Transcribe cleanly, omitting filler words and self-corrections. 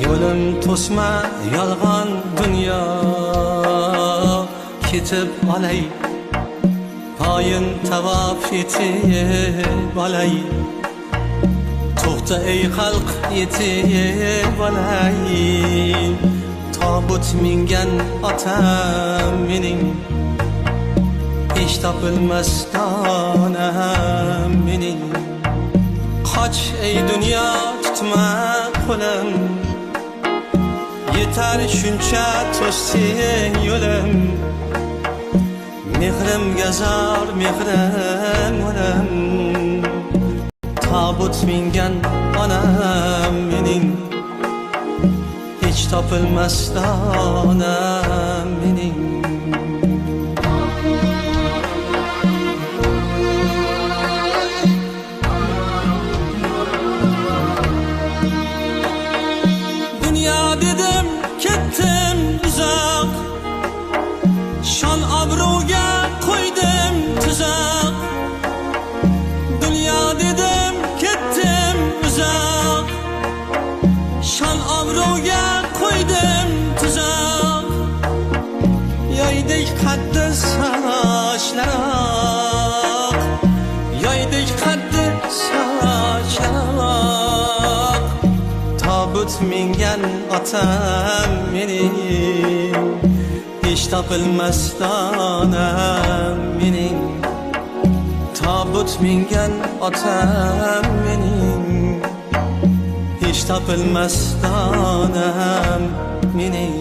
Yo'lim to'sma yolg'on dunyo, ketib olay poyin tavob yetib olay. To'xta ey xalq yetib olay, tobut mingan otam mening, hech topilmas donam mening. Qoch ey dunyo tutma qo'lim, yetar shuncha to'sing yo'lim. Mehrimga zor mehrim o'lim, tobut mingan onam mening, hech topilmas donam mening. Dünya dedim ketdim uzoq, shon obro'ga qo'ydim tuzoq. Dünya dedim ketdim uzoq, shon obro'ga qo'ydim tuzoq. Yoydek qaddi sochlaroq, yoydek qaddi sochlaroq. Tobut mingan otam mening, hech topilmas donam mening. Tobut mingan otam mening, hech topilmas donam mening.